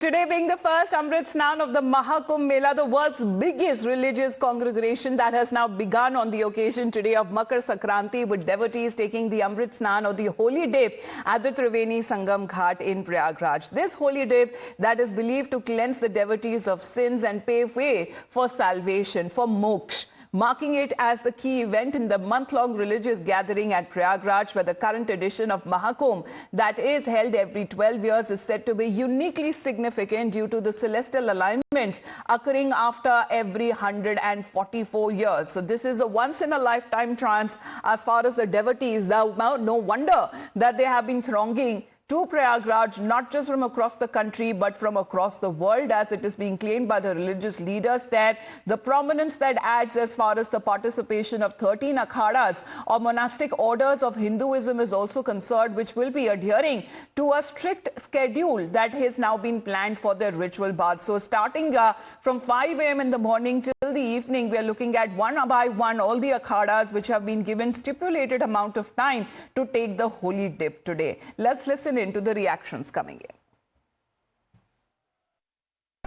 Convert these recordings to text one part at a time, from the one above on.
Today being the first Amrit Snan of the Mahakumbh Mela, the world's biggest religious congregation that has now begun on the occasion today of Makar Sankranti, with devotees taking the Amrit Snan or the holy dip at the Triveni Sangam Ghat in Prayagraj. This holy dip that is believed to cleanse the devotees of sins and pave way for salvation, for moksha, marking it as the key event in the month-long religious gathering at Prayagraj, where the current edition of Mahakumbh, that is held every 12 years, is said to be uniquely significant due to the celestial alignments occurring after every 144 years. So this is a once-in-a-lifetime chance as far as the devotees. No wonder that they have been thronging to Prayagraj, not just from across the country, but from across the world, as it is being claimed by the religious leaders there. The prominence that adds as far as the participation of 13 akhadas or monastic orders of Hinduism is also concerned, which will be adhering to a strict schedule that has now been planned for their ritual bath. So starting from 5 a.m. in the morning till the evening, we are looking at one by one all the akhadas which have been given stipulated amount of time to take the holy dip today. Let's listen into the reactions coming in.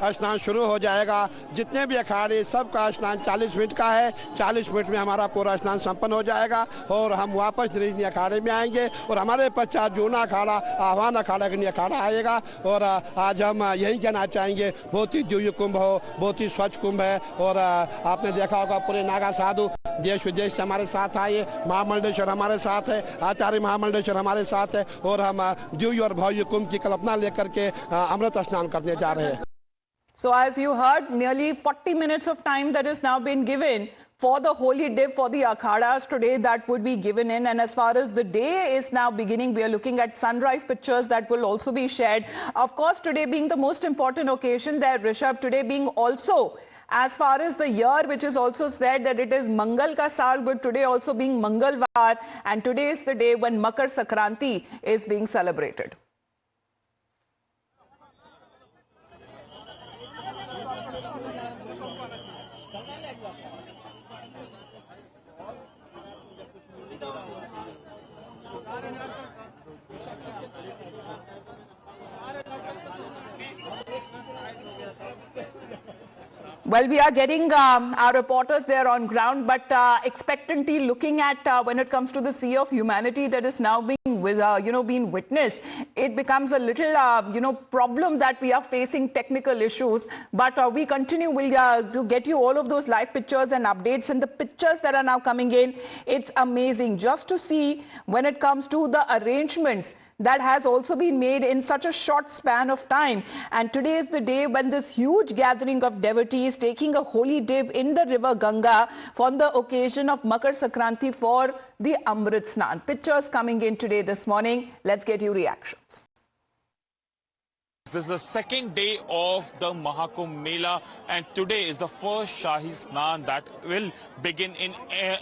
स्नान शुरू हो जाएगा। जितने भी अखाड़े सबका स्नान 40 minute का है। 40 मिनट में हमारा पूरा स्नान संपन्न हो जाएगा और हम वापस निज अखाड़े में आएंगे और हमारे पश्चात जूना अखाड़ा आह्वान अखाड़ा के अखाड़ा आएगा। और आज हम यही कहना चाहेंगे, बहुत ही दिव्य कुंभ हो, बहुत ही स्वच्छ कुंभ है। और आपने देखा होगा पूरे नागा साधु देश विदेश से हमारे साथ आए, महामंडलेश्वर हमारे साथ है, आचार्य महामंडलेश्वर हमारे साथ है और हम दिव्य और भव्य कुंभ की कल्पना लेकर के अमृत स्नान करने जा रहे हैं। So as you heard, nearly 40 minutes of time that has now been given for the holy dip for the akhadas today that would be given in. And as far as the day is now beginning, we are looking at sunrise pictures that will also be shared. Of course, today being the most important occasion there, Rishabh, today being also as far as the year, which is also said that it is Mangal ka Saal, but today also being Mangalvar, and today is the day when Makar Sankranti is being celebrated. Well, we are getting our reporters there on ground, but expectantly looking at when it comes to the sea of humanity that is now being being witnessed, it becomes a little problem that we are facing technical issues. But we continue. We'll to get you all of those live pictures and updates, and the pictures that are now coming in. It's amazing just to see when it comes to the arrangements that has also been made in such a short span of time. And today is the day when this huge gathering of devotees taking a holy dip in the river Ganga on the occasion of Makar Sankranti for the Amrit Snan. Pictures coming in today this morning. Let's get you reactions. This is the second day of the Mahakumbh Mela, and today is the first Shahi Snan that will begin in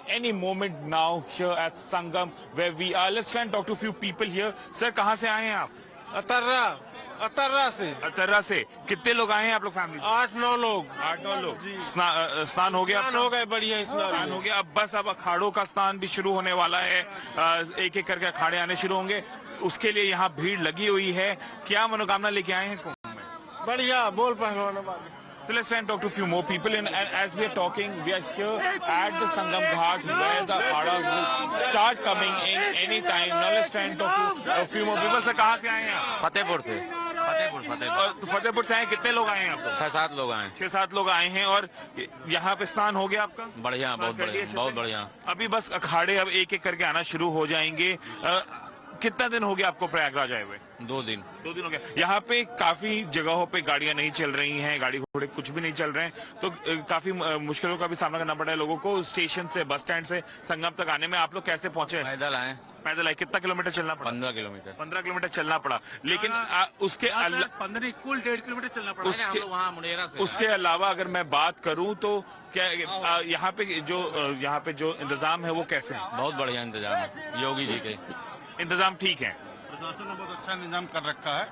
any moment now here at Sangam, where we are. Let's try and talk to a few people here. Sir, कहाँ से आए हैं आप? अतर्रा से कितने लोग आए हैं आप लोग फैमिली? 8-9 लोग। 8-9 लोग। स्नान हो गया? स्नान हो गए, बढ़िया स्नान हो गया। अब बस अब अखाड़ों का स्नान भी शुरू होने वाला है। एक एक करके अखाड़े आने शुरू होंगे। उसके लिए यहाँ भीड़ लगी हुई है। क्या मनोकामना लेके आए हैं कुंभ में? बढ़िया बोल पहलवान वाले। So let's try and talk to a few more people, and as we are talking, we are here at the Sangam Ghat where the akhadas will start coming in any time. Now let's try and talk to a few more people. Sir, कहाँ से आए हैं आप? फतेहपुर से। फतेहपुर से आए, कितने लोग आए हैं आप? 6-7 लोग आए। 6-7 लोग आए हैं। और यहाँ पे स्नान हो गया आपका? बढ़िया, बहुत बढ़िया, बहुत बढ़िया। अभी बस अखाड़े अब एक एक करके आना शुरू हो जाएंगे। कितना दिन हो गया आपको प्रयागराज आए हुए? 2 दिन। 2 दिन हो गया। यहाँ पे काफी जगहों पे गाड़ियां नहीं चल रही हैं, गाड़ी घोड़े कुछ भी नहीं चल रहे हैं, तो काफी मुश्किलों का भी सामना करना पड़ा है लोगों को स्टेशन से, बस स्टैंड से संगम तक आने में। आप लोग कैसे पहुंचे? पैदल आए। पैदल आए। कितना किलोमीटर चलना पड़ा? 15 किलोमीटर। 15 किलोमीटर चलना पड़ा। लेकिन उसके अलावा 15 कुल 1.5 किलोमीटर चलना पड़ा। उसके अलावा अगर मैं बात करूं तो क्या यहाँ पे जो इंतजाम है वो कैसे है? बहुत बढ़िया इंतजाम है योगी जी के। इंतजाम ठीक है? प्रशासन ने बहुत अच्छा इंतजाम कर रखा है,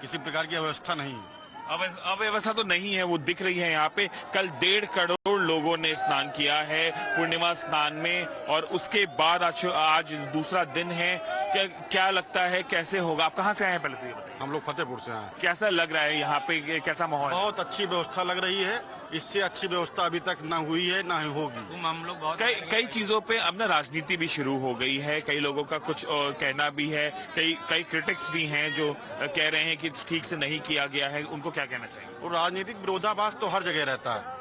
किसी प्रकार की अव्यवस्था नहीं है। अव्यवस्था तो नहीं है, वो दिख रही है यहाँ पे। कल 1.5 करोड़ लोगों ने स्नान किया है पूर्णिमा स्नान में, और उसके बाद आज दूसरा दिन है। क्या लगता है कैसे होगा? आप कहाँ से आए हैं पहले तो ये बताइए। हम लोग फतेहपुर से आए। कैसा लग रहा है यहाँ पे, कैसा माहौल है? बहुत अच्छी व्यवस्था लग रही है। इससे अच्छी व्यवस्था अभी तक ना हुई है ना ही होगी। हम लोग बहुत कई चीजों पे अब ना राजनीति भी शुरू हो गई है। कई लोगों का कुछ कहना भी है, कई क्रिटिक्स भी हैं जो कह रहे हैं कि ठीक से नहीं किया गया है। उनको क्या कहना चाहिए? और राजनीतिक विरोधाभास तो हर जगह रहता है।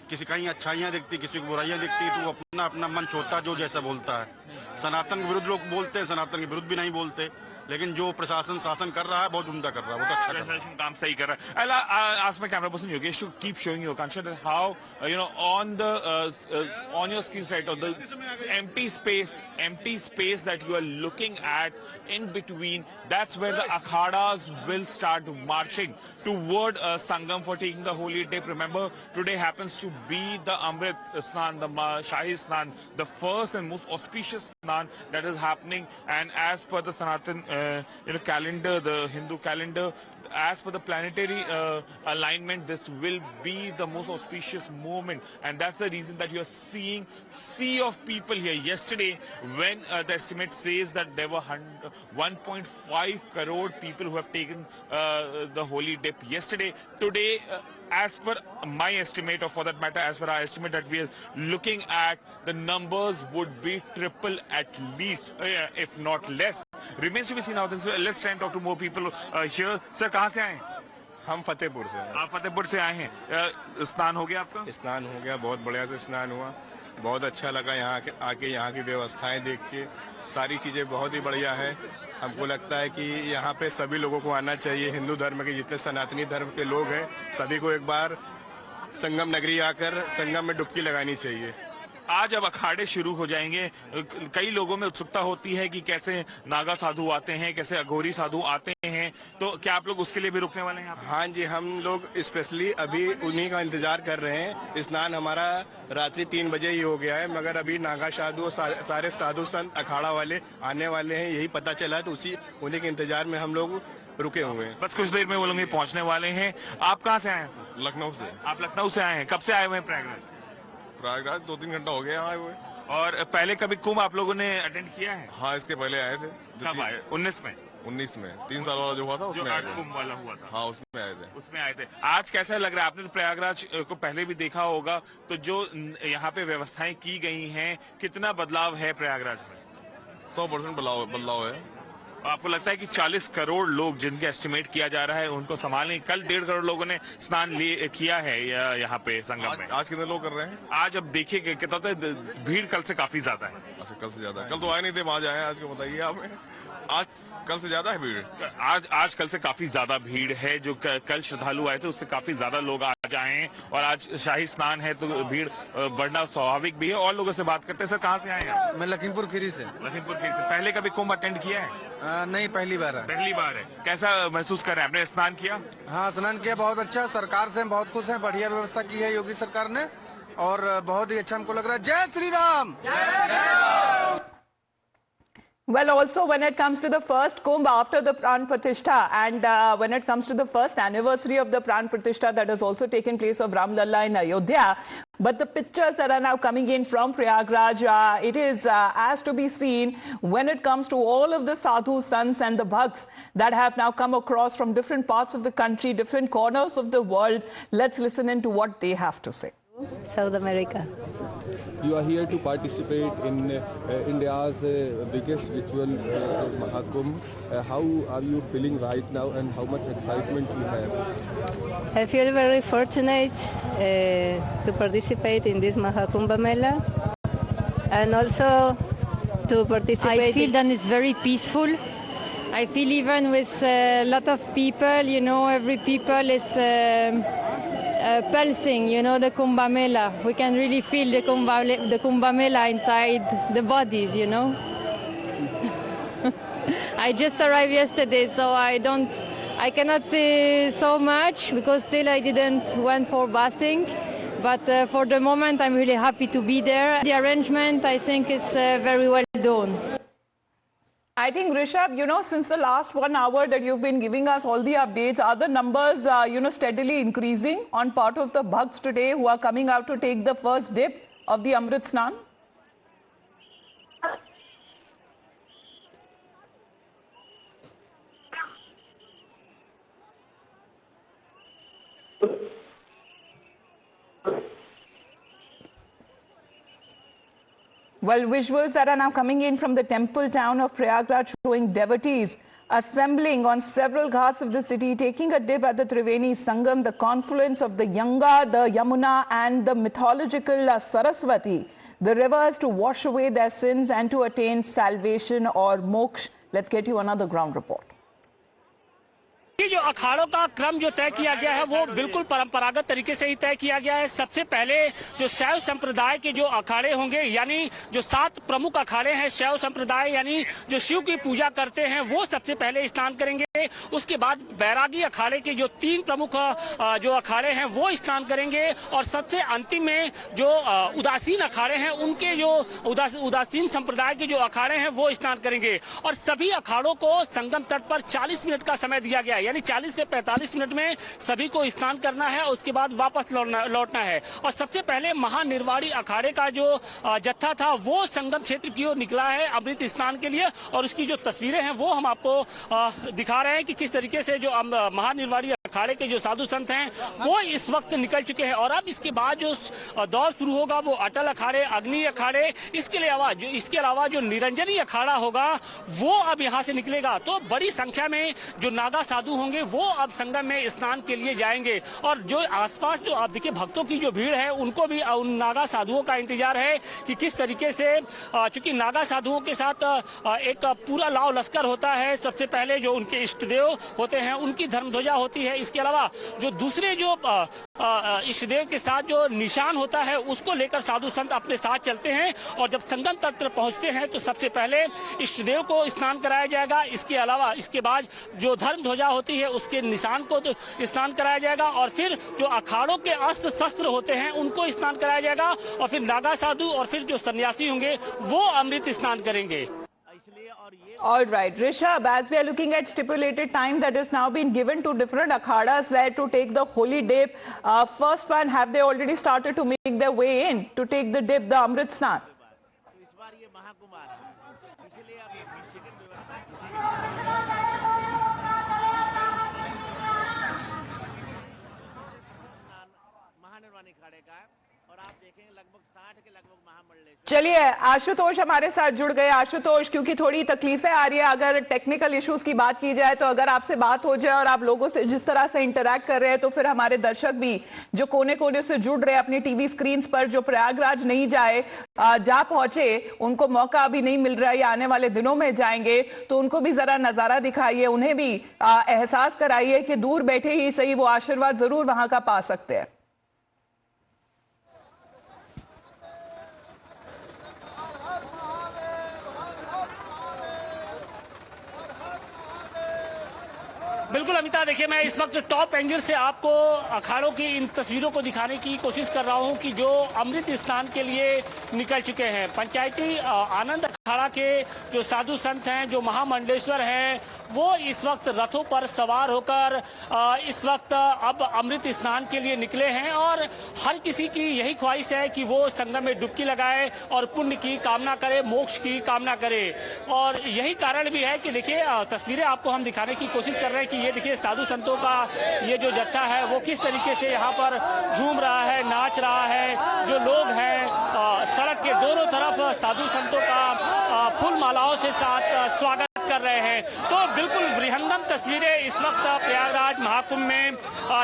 किसी कहीं अच्छाइयाँ दिखती, किसी को बुराइयाँ दिखती, तो वो अपना अपना मंच होता है, जो जैसा बोलता है। सनातन के विरुद्ध लोग बोलते हैं, सनातन के विरुद्ध भी नहीं बोलते, लेकिन जो प्रशासन शासन कर रहा है बहुत उम्दा कर रहा है, बहुत अच्छा कर रहा है। Presentation काम सही कर रहा है। I'll ask my camera person Yogesh to keep showing you, Akansha, that how on your screen side of the empty space that you are looking at in between, that's where the akhadas will start marching toward Sangam for taking the holy dip. Remember, today happens to be the Amrit Snan, the Shahi Snan, the first and most auspicious Snan that is happening. And as per the Sanatan calendar, the Hindu calendar, as per the planetary alignment, this will be the most auspicious moment, and that's the reason that you are seeing sea of people here. Yesterday, when the estimate says that there were 1.5 crore people who have taken the holy dip yesterday, today, as per my estimate, or for that matter, as per our estimate that we are looking at, the numbers would be triple at least, if not less. Remains to be seen how this. Let's try and talk to more people here. Sir, कहाँ से आए हैं? हम फतेहपुर से हैं। आप फतेहपुर से आए हैं। स्नान हो गया आपका? स्नान हो गया, बहुत बढ़िया से स्नान हुआ। बहुत अच्छा लगा यहाँ के आके, यहाँ की व्यवस्थाएं देख के। सारी चीजें बहुत ही बढ़िया है। हमको लगता है कि यहाँ पे सभी लोगों को आना चाहिए। हिंदू धर्म के जितने सनातनी धर्म के लोग हैं, सभी को एक बार संगम नगरी आकर संगम में डुबकी लगानी चाहिए। आज अब अखाड़े शुरू हो जाएंगे। कई लोगों में उत्सुकता होती है कि कैसे नागा साधु आते हैं, कैसे अघोरी साधु आते हैं, तो क्या आप लोग उसके लिए भी रुकने वाले हैं? हाँ जी, हम लोग स्पेशली अभी उन्हीं का इंतजार कर रहे हैं। स्नान हमारा रात्रि 3 बजे ही हो गया है, मगर अभी नागा साधु और सारे साधु संत अखाड़ा वाले आने वाले हैं, यही पता चला, तो उन्हीं के इंतजार में हम लोग रुके हुए हैं। बस कुछ देर में वो लोग पहुंचने वाले हैं। आप कहाँ से आए हैं? लखनऊ से। आप लखनऊ से आए हैं। कब से आए हुए हैं प्रयागराज? प्रयागराज 2-3 घंटा हो गया आए हुए। और पहले कभी कुंभ आप लोगों ने अटेंड किया है? हाँ, इसके पहले आए थे। कब आए? 19 में? 19 में 3 साल वाला जो हुआ था उसमें आए थे। कुंभ वाला हुआ था, हाँ उसमें आए थे। उसमें आए थे। आज कैसा लग रहा है? आपने तो प्रयागराज को पहले भी देखा होगा, तो जो यहाँ पे व्यवस्थाएं की गई हैं, कितना बदलाव है प्रयागराज में? 100% बदलाव है। आपको लगता है कि 40 करोड़ लोग जिनके एस्टिमेट किया जा रहा है उनको संभालने? कल 1.5 करोड़ लोगों ने स्नान किया है यहाँ पे संगम में। आज कितने लोग कर रहे हैं? आज अब देखिए कितना होता है, भीड़ कल से काफी ज्यादा है। अच्छा, कल से ज्यादा है। कल तो आए नहीं थे, वहां जाए। आज को बताइए आप। आज कल से ज्यादा है भीड़? आज कल से काफी ज्यादा भीड़ है। जो कल श्रद्धालु आए थे उससे काफी ज्यादा लोग आज आए हैं, और आज शाही स्नान है तो भीड़ बढ़ना स्वाभाविक भी है। और लोगों से बात करते हैं। सर, कहाँ से आए हैं? मैं लखीमपुर खीरी से। लखीमपुर खीरी से। पहले कभी कुंभ अटेंड किया है? नहीं, पहली बार है। पहली बार है। कैसा महसूस कर रहे हैं? आपने स्नान किया? हाँ, स्नान किया, बहुत अच्छा। सरकार से हम बहुत खुश हैं, बढ़िया व्यवस्था की है योगी सरकार ने, और बहुत ही अच्छा हमको लग रहा है। जय Shri Ram. Well, also when it comes to the first Kumbh after the Pran Pratishtha, and when it comes to the first anniversary of the Pran Pratishtha that has also taken place of Ram Lalla in Ayodhya, but the pictures that are now coming in from Prayagraj, it is as to be seen when it comes to all of the sadhu sons and the bhakts that have now come across from different parts of the country, different corners of the world. Let's listen into what they have to say. South America. You are here to participate in India's biggest ritual, Mahakumbh. How are you feeling right now, and how much excitement you have? I feel very fortunate to participate in this Mahakumbh Mela, and also to participate. I feel that it's very peaceful. I feel even with a lot of people, you know, every people is pulsing, you know, the Kumbh Mela. We can really feel the Kumbh Mela inside the bodies, you know. I just arrived yesterday, so I cannot say so much because still I didn't went for bathing. But for the moment, I'm really happy to be there. The arrangement, I think, is very well done. I think, Rishabh, since the last 1 hour that you've been giving us all the updates, are the numbers, steadily increasing on part of the Bhakts today who are coming out to take the first dip of the Amrit Snan? Well, visuals that are now coming in from the temple town of Prayagraj showing devotees assembling on several ghats of the city, taking a dip at the Triveni Sangam, the confluence of the Ganga, the Yamuna and the mythological Saraswati, the rivers to wash away their sins and to attain salvation or moksha. Let's get you another ground report. ये जो अखाड़ों का क्रम जो तय किया गया है वो बिल्कुल परंपरागत तरीके से ही तय किया गया है। सबसे पहले जो शैव संप्रदाय के जो अखाड़े होंगे, यानी जो 7 प्रमुख अखाड़े हैं शैव संप्रदाय, यानी जो शिव की पूजा करते हैं, वो सबसे पहले स्नान करेंगे। उसके बाद बैरागी अखाड़े के जो 3 प्रमुख जो अखाड़े हैं वो स्नान करेंगे और सबसे अंतिम में जो उदासीन अखाड़े हैं, उनके जो उदासीन संप्रदाय के जो अखाड़े हैं वो स्नान करेंगे। और सभी अखाड़ों को संगम तट पर 40 मिनट का समय दिया गया है, यानी 40 से 45 मिनट में सभी को स्नान करना है और उसके बाद वापस लौटना है। और सबसे पहले महानिर्वाणी अखाड़े का जो जत्था था वो संगम क्षेत्र की ओर निकला है अमृत स्नान के लिए, और उसकी जो तस्वीरें हैं वो हम आपको दिखा रहे हैं कि किस तरीके से जो महानिर्वाणी अखाड़े के जो साधु संत हैं वो इस वक्त निकल चुके हैं। और अब इसके बाद जो दौर शुरू होगा वो अटल अखाड़े, अग्नि अखाड़े, इसके अलावा जो निरंजनी अखाड़ा होगा वो अब यहाँ से निकलेगा। तो बड़ी संख्या में जो नागा साधु होंगे वो अब संगम में स्नान के लिए जाएंगे। और जो आसपास जो आप देखिए भक्तों की जो भीड़ है उनको भी उन नागा साधुओं का इंतजार है कि किस तरीके से, चूंकि नागा साधुओं के साथ एक पूरा लाव लश्कर होता है। सबसे पहले जो उनके इष्ट देव होते हैं उनकी धर्म ध्वजा होती है, इसके अलावा जो दूसरे जो इष्ट देव के साथ जो निशान होता है उसको लेकर साधु संत अपने साथ चलते हैं। और जब संगम तट पर पहुंचते हैं तो सबसे पहले इष्ट देव को स्नान कराया जाएगा। इसके अलावा इसके बाद जो धर्म ध्वजा होती है उसके निशान को तो स्नान कराया जाएगा, और फिर जो अखाड़ों के अस्त्र शस्त्र होते हैं उनको स्नान कराया जाएगा, और फिर नागा साधु और फिर जो सन्यासी होंगे वो अमृत स्नान करेंगे। All right, Rishabh, as we are looking at stipulated time that is now been given to different akhadas there to take the holy dip, first one, have they already started to make their way in to take the dip, the Amrit Snan? चलिए आशुतोष हमारे साथ जुड़ गए। आशुतोष, क्योंकि थोड़ी तकलीफें आ रही है, अगर टेक्निकल इश्यूज की बात की जाए तो अगर आपसे बात हो जाए और आप लोगों से जिस तरह से इंटरैक्ट कर रहे हैं तो फिर हमारे दर्शक भी जो कोने कोने से जुड़ रहे हैं अपनी टीवी स्क्रीन पर, जो प्रयागराज नहीं जा पहुंचे, उनको मौका अभी नहीं मिल रहा है या आने वाले दिनों में जाएंगे, तो उनको भी जरा नजारा दिखाइए, उन्हें भी एहसास कराइए कि दूर बैठे ही सही वो आशीर्वाद जरूर वहां का पा सकते हैं। बिल्कुल अमिता, देखिए मैं इस वक्त टॉप एंगल से आपको अखाड़ों की इन तस्वीरों को दिखाने की कोशिश कर रहा हूं कि जो अमृत स्नान के लिए निकल चुके हैं। पंचायती आनंद अखाड़ा के जो साधु संत हैं, जो महामंडलेश्वर हैं, वो इस वक्त रथों पर सवार होकर इस वक्त अब अमृत स्नान के लिए निकले हैं। और हर किसी की यही ख्वाहिश है कि वो संगम में डुबकी लगाए और पुण्य की कामना करे, मोक्ष की कामना करे। और यही कारण भी है कि देखिए तस्वीरें आपको हम दिखाने की कोशिश कर रहे हैं कि ये देखिए साधु संतों का ये जो जत्था है वो किस तरीके से यहाँ पर झूम रहा है, नाच रहा है। जो लोग हैं सड़क के दोनों तरफ साधु संतों का फूल मालाओं से साथ स्वागत कर रहे हैं। तो बिल्कुल बृहंगम तस्वीरें इस वक्त प्रयागराज महाकुंभ में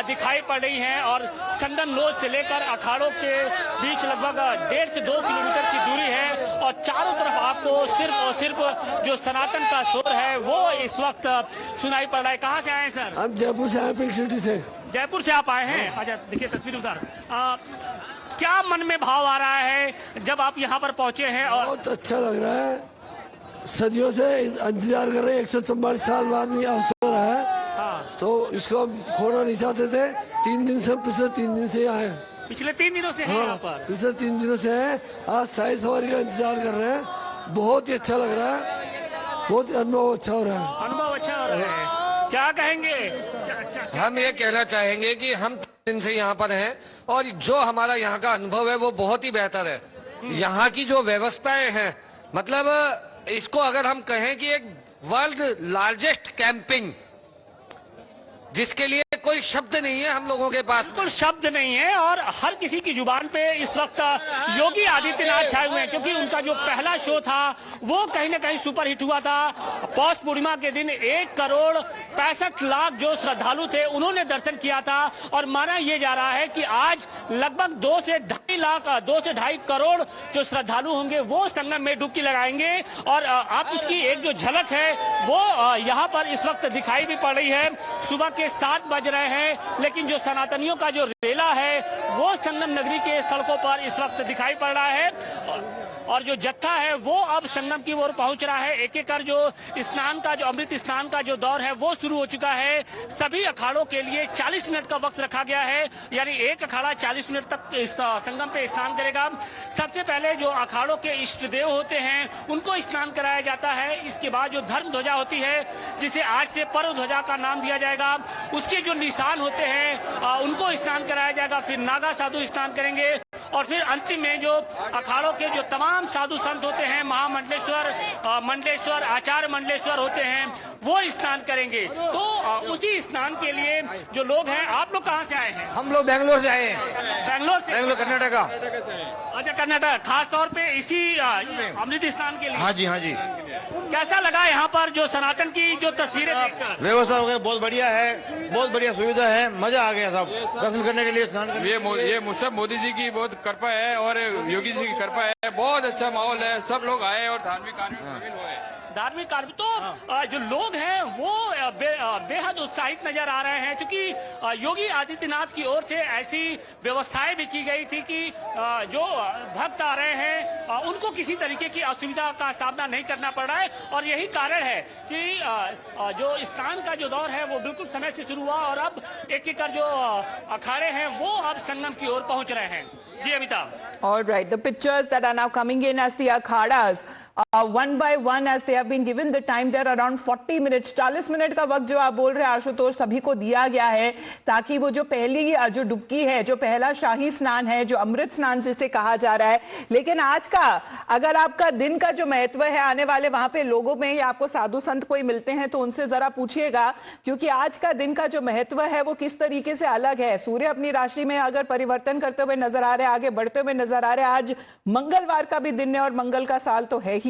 दिखाई पड़ रही हैं। और संगम नोद से लेकर अखाड़ों के बीच लगभग 1.5 से 2 किलोमीटर की दूरी है, और चारों तरफ आपको सिर्फ और सिर्फ जो सनातन का शोर है वो इस वक्त सुनाई पड़ रहा है। कहाँ से आए हैं सर? हम जयपुर से आए, पिंक सिटी से। जयपुर से आप आए हैं? अच्छा, देखिए तस्वीर उधर। क्या मन में भाव आ रहा है जब आप यहाँ पर पहुंचे हैं? और बहुत अच्छा लग रहा है, सदियों से इंतजार कर रहे हैं, 144 साल बाद ये अवसर है। हाँ। तो इसको हम खोना नहीं चाहते थे। 3 दिन से, पिछले 3 दिन से आए। पिछले 3 दिनों से हैं यहाँ पर? पिछले 3 दिनों से है। आज 27 सवारी का इंतजार कर रहे हैं। बहुत ही अच्छा लग रहा है। बहुत अनुभव अच्छा हो रहा है। अनुभव अच्छा हो रहा है, क्या कहेंगे? हम ये कहना चाहेंगे कि हम 3 दिन से यहाँ पर हैं और जो हमारा यहाँ का अनुभव है वो बहुत ही बेहतर है। यहाँ की जो व्यवस्थाएं हैं, मतलब इसको अगर हम कहें कि एक वर्ल्ड लार्जेस्ट कैंपिंग, जिसके लिए कोई शब्द नहीं है हम लोगों के पास। बिल्कुल शब्द नहीं है और हर किसी की जुबान पे इस वक्त योगी आदित्यनाथ छाए हुए हैं, क्योंकि उनका जो पहला शो था वो कहीं ना कहीं सुपर हिट हुआ था। पौष पूर्णिमा के दिन 1,65,00,000 जो श्रद्धालु थे उन्होंने दर्शन किया था और माना यह जा रहा है कि आज लगभग 2 से 2.5 करोड़ जो श्रद्धालु होंगे वो संगम में डुबकी लगाएंगे। और आप उसकी एक जो झलक है वो यहाँ पर इस वक्त दिखाई भी पड़ रही है। सुबह के 7 बज रहे हैं, लेकिन जो सनातनियों का जो रेला है वो संगम नगरी के सड़कों पर इस वक्त दिखाई पड़ रहा है और जो जत्था है वो अब संगम की ओर पहुंच रहा है। एक एक कर जो स्नान का, जो अमृत स्नान का जो दौर है वो शुरू हो चुका है। सभी अखाड़ों के लिए 40 मिनट का वक्त रखा गया है, यानी एक अखाड़ा 40 मिनट तक इस संगम पे स्नान करेगा। सबसे पहले जो अखाड़ों के इष्ट देव होते हैं उनको स्नान कराया जाता है। इसके बाद जो धर्म ध्वजा होती है, जिसे आज से पर्व ध्वजा का नाम दिया जाएगा, उसके जो निशान होते हैं उनको स्नान कराया जाएगा। फिर नागा साधु स्नान करेंगे और फिर अंतिम में जो अखाड़ों के जो तमाम साधु संत होते हैं, महामंडलेश्वर, मंडलेश्वर, आचार्य मंडलेश्वर होते हैं, वो स्नान करेंगे। तो उसी स्नान के लिए जो लोग हैं, आप लोग कहाँ से आए हैं? हम लोग बेंगलोर से आए हैं। बेंगलोर से? बेंगलोर, कर्नाटका। अच्छा, कर्नाटक, खास तौर पे इसी अमृत स्नान के लिए? हाँ जी, हाँ जी। कैसा लगा यहाँ पर जो सनातन की जो तस्वीरें देखकर? व्यवस्था वगैरह बहुत बढ़िया है, बहुत बढ़िया सुविधा है, मजा आ गया सब दर्शन करने के लिए, स्नान करने। ये सब मोदी जी की बहुत कृपा है और योगी जी की कृपा है। बहुत अच्छा माहौल है, सब लोग आए और धार्मिक कार्य में शामिल हुए। धार्मिक कार्य तो जो लोग हैं वो बेहद उत्साहित नजर आ रहे हैं, क्योंकि योगी आदित्यनाथ की ओर से ऐसी व्यवस्थाएं भी की गई थी कि जो भक्त आ रहे हैं उनको किसी तरीके की असुविधा का सामना नहीं करना पड़ रहा है। और यही कारण है कि जो स्नान का जो दौर है वो बिल्कुल समय से शुरू हुआ और अब एक एक कर जो अखाड़े हैं वो अब संगम की ओर पहुंच रहे हैं। जी Amitabh. All right, the pictures that are now coming in as the akhadas, one by one as they have been given the time, they're around 40 minutes. 40 minute का वक्त जो आप बोल रहे हैं आशुतोष, सभी को दिया गया है ताकि वो जो पहली जो डुबकी है, जो पहला शाही स्नान है, जो अमृत स्नान जिसे कहा जा रहा है। लेकिन आज का अगर आपका दिन का जो महत्व है, आने वाले वहां पे लोगों में या आपको साधु संत कोई मिलते हैं तो उनसे जरा पूछिएगा, क्योंकि आज का दिन का जो महत्व है वो किस तरीके से अलग है। सूर्य अपनी राशि में अगर परिवर्तन करते हुए नजर आ रहे हैं, आगे बढ़ते हुए नजर आ रहे हैं। आज मंगलवार का भी दिन है और मंगल का साल तो है ही।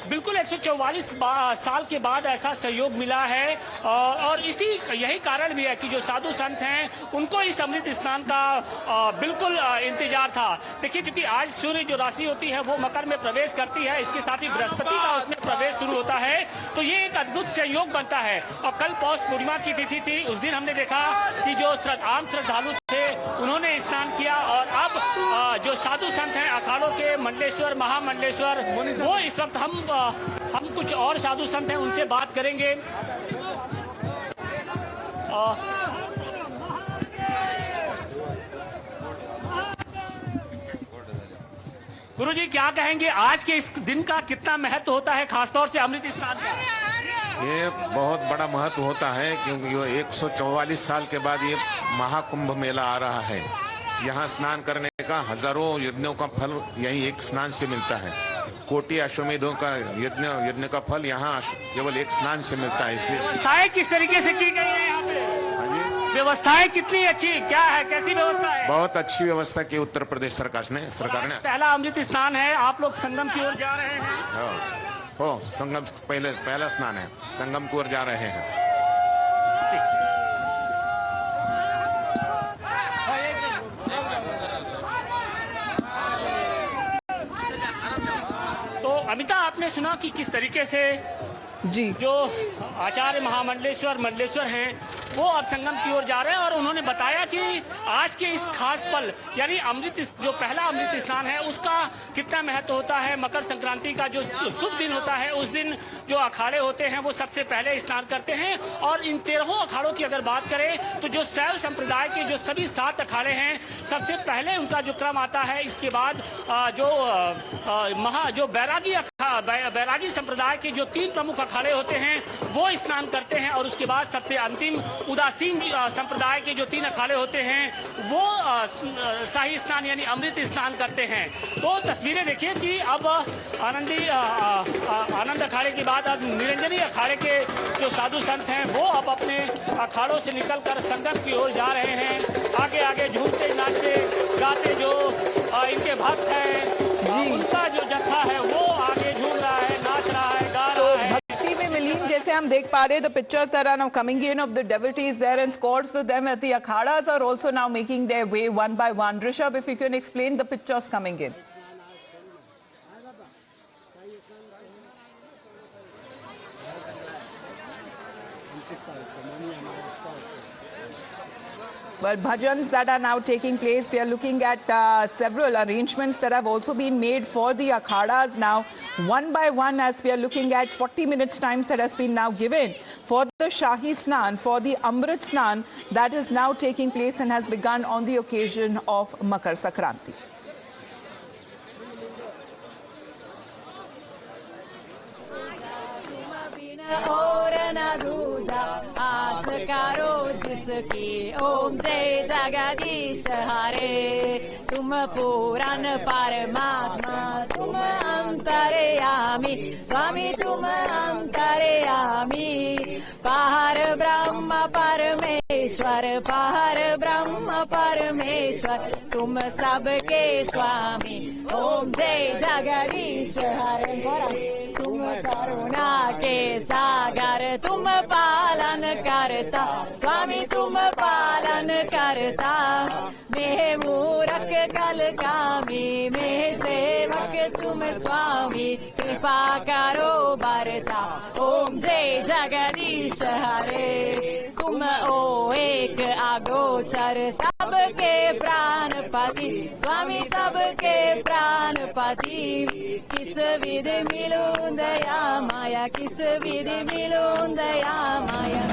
बिल्कुल 144 साल के बाद ऐसा सहयोग मिला है और यही कारण भी है कि जो साधु संत हैं उनको इस अमृत स्नान का बिल्कुल इंतजार था। देखिए, क्योंकि आज सूर्य जो राशि होती है वो मकर में प्रवेश करती है, इसके साथ ही बृहस्पति का उसमें प्रवेश शुरू होता है, तो ये एक अद्भुत संयोग बनता है। और कल पौष पूर्णिमा की तिथि थी, उस दिन हमने देखा कि जो आम श्रद्धालु थे उन्होंने स्नान किया और अब जो साधु संत हैं अखाड़ों के, मंडलेश्वर, महामंडलेश्वर, वो इस वक्त हम कुछ और साधु संत हैं उनसे बात करेंगे। गुरुजी, क्या कहेंगे आज के इस दिन का कितना महत्व होता है, खासतौर से अमृत स्नान का? ये बहुत बड़ा महत्व होता है क्योंकि ये 144 साल के बाद ये महाकुंभ मेला आ रहा है। यहाँ स्नान करने का हजारों यज्ञों का फल यही एक स्नान से मिलता है। कोटि अश्वमेधों का यज्ञ का फल यहाँ केवल एक स्नान से मिलता है। इसलिए व्यवस्थाएं किस तरीके से की गई है यहाँ पे? व्यवस्थाएं कितनी अच्छी, क्या है, कैसी व्यवस्था है? बहुत अच्छी व्यवस्था की उत्तर प्रदेश सरकार ने। पहला अमृत स्नान है, आप लोग संगम की ओर जा रहे हैं? संगम पहला स्नान है, संगम की ओर जा रहे हैं। अमिता, आपने सुना कि किस तरीके से जी जो आचार्य महामंडलेश्वर, मंडलेश्वर हैं वो अब संगम की ओर जा रहे हैं। और उन्होंने बताया कि आज के इस खास पल यानी जो पहला अमृत स्नान है उसका कितना महत्व होता है। मकर संक्रांति का जो शुभ दिन होता है उस दिन जो अखाड़े होते हैं वो सबसे पहले स्नान करते हैं। और इन 13 अखाड़ों की अगर बात करें तो जो शैव संप्रदाय के जो सभी 7 अखाड़े हैं सबसे पहले उनका जो क्रम आता है। इसके बाद जो बैरागी संप्रदाय के जो 3 प्रमुख अखाड़े होते हैं वो स्नान करते हैं। और उसके बाद सबसे अंतिम उदासीन संप्रदाय के जो 3 अखाड़े होते हैं वो शाही स्नान यानी अमृत स्नान करते हैं। तो तस्वीरें देखिए कि अब आनंद अखाड़े के बाद अब निरंजनी अखाड़े के जो साधु संत हैं वो अब अपने अखाड़ों से निकलकर संगम की ओर जा रहे हैं। आगे आगे झूमते नाचते गाते जो इनके भक्त हैं उनका जो जत्था है वो आगे झूम रहा है, नाच रहा है, गा रहा है। भक्ति में मिलीन जैसे हम देख पा रहे हैं, the pictures that are now coming in of the devotees there and squads of them at the akhadas are also now making their way one by one. Rishabh, if you can explain the pictures coming in. Well, bhajans that are now taking place, we are looking at several arrangements that have also been made for the akhadas now, one by one, as we are looking at 40 minutes times that has been now given for the Shahi Snan, for the Amrit Snan that is now taking place and has begun on the occasion of Makar Sankranti. और न दूजा आस करो जिसकी ओम जय जगदीश हरे। तुम पुराण परमात्मा तुम अंतर्यामी स्वामी तुम अंतर्यामी। पार ब्रह्म परमेश्वर पार ब्रह्म परमेश्वर तुम सबके स्वामी ओम जय जगदीश हरे। तुम करुणा के सागर तुम पालन करता स्वामी तुम पालन करता। मैं मूरख कल कामी मैं सेवक तुम स्वामी कृपा करो बरता ओम जय जगदीश हरे। तुम ओ एक अगोचर सबके प्राणपति स्वामी सबके प्राणपति। किस विधि मिलूं दया माया किस विधि मिलूं दया माया।